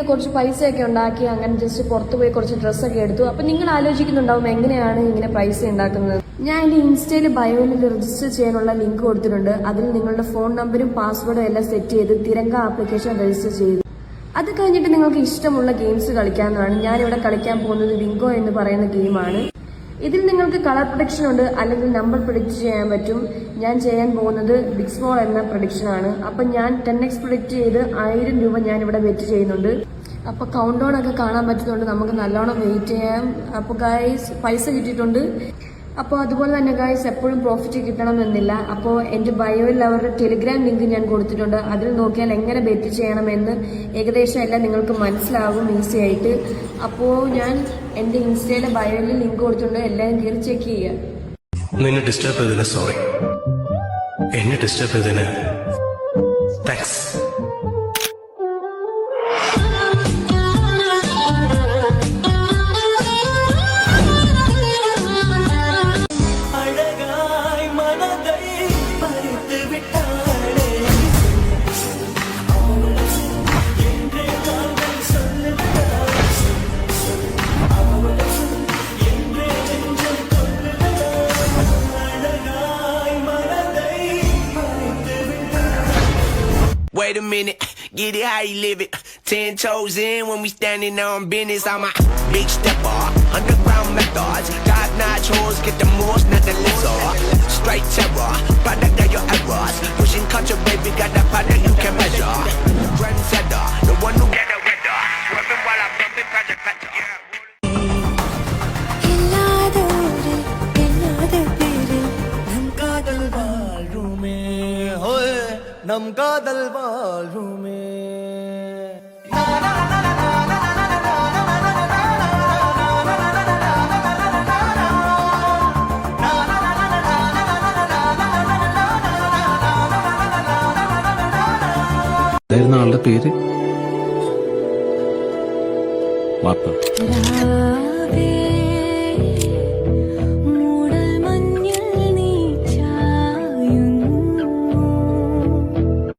കുറച്ച് പൈസയൊക്കെ ഉണ്ടാക്കി അങ്ങനെ ജസ്റ്റ് പുറത്തു പോയി കുറച്ച് ഡ്രസ്സൊക്കെ എടുത്തു. അപ്പൊ നിങ്ങൾ ആലോചിക്കുന്നുണ്ടാവും എങ്ങനെയാണ് ഇങ്ങനെ പൈസ ഉണ്ടാക്കുന്നത്. ഞാൻ എന്റെ ഇൻസ്റ്റയിൽ ബയോയിൽ രജിസ്റ്റർ ചെയ്യാനുള്ള ലിങ്ക് കൊടുത്തിട്ടുണ്ട്. അതിൽ നിങ്ങളുടെ ഫോൺ നമ്പറും പാസ്വേഡും എല്ലാം സെറ്റ് ചെയ്ത് തിരങ്ക ആപ്ലിക്കേഷൻ രജിസ്റ്റർ ചെയ്തു. അത് കഴിഞ്ഞിട്ട് നിങ്ങൾക്ക് ഇഷ്ടമുള്ള ഗെയിംസ് കളിക്കാവുന്നതാണ്. ഞാനിവിടെ കളിക്കാൻ പോകുന്നത് വിങ്കോ എന്ന് പറയുന്ന ഗെയിമാണ്. ഇതിൽ നിങ്ങൾക്ക് കളർ പ്രൊഡിക്ഷൻ ഉണ്ട്, അല്ലെങ്കിൽ നമ്പർ പ്രൊഡിക്റ്റ് ചെയ്യാൻ പറ്റും. ഞാൻ ചെയ്യാൻ പോകുന്നത് ബിഗ് സ്മോൾ എന്ന പ്രൊഡിക്ഷൻ ആണ്. അപ്പൊ ഞാൻ 10x പ്രൊഡിക്റ്റ് ചെയ്ത് 1000 രൂപ ഞാൻ ഇവിടെ വെറ്റ് ചെയ്യുന്നുണ്ട്. അപ്പൊ കൗണ്ട് ഡൗൺ ഒക്കെ കാണാൻ പറ്റുന്നുണ്ട്. നമുക്ക് നല്ലോണം വെയിറ്റ് ചെയ്യാം. അപ്പൊ ഗൈസ് പൈസ കിട്ടിയിട്ടുണ്ട്. അപ്പോൾ അതുപോലെ തന്നെ ഗൈസ് എപ്പോഴും പ്രോഫിറ്റ് കിട്ടണമെന്നില്ല. അപ്പോൾ എൻ്റെ ബയോയിൽ അവരുടെ ടെലിഗ്രാം ലിങ്ക് ഞാൻ കൊടുത്തിട്ടുണ്ട്. അതിൽ നോക്കിയാൽ എങ്ങനെ ബെറ്റ് ചെയ്യണമെന്ന് ഏകദേശം എല്ലാം നിങ്ങൾക്ക് മനസ്സിലാകും ഈസി ആയിട്ട്. അപ്പോൾ ഞാൻ എൻ്റെ ഇൻസ്റ്റയിലെ ബയോയിൽ ലിങ്ക് കൊടുത്തിട്ടുണ്ട്. എല്ലാവരും കയറി ചെക്ക് ചെയ്യുക. നിന്നെ ഡിസ്റ്റർബ് ചെയ്തതിന് സോറി. എന്നെ ഡിസ്റ്റർബ് ചെയ്തതിന് thanks. Wait a minute, get it how you live it. 10 toes in when we standing on business. I'm a big stepper, underground methods. Top-notch hoes, get the most, not the lizard. Straight terror, product of your errors. Pushing culture, baby, got that product you can measure. Trendsetter, the one who get the weather. Swerving while I'm bumping Project Petter. नम कादल बालू में ആളുടെ പേര് മാപ്പ്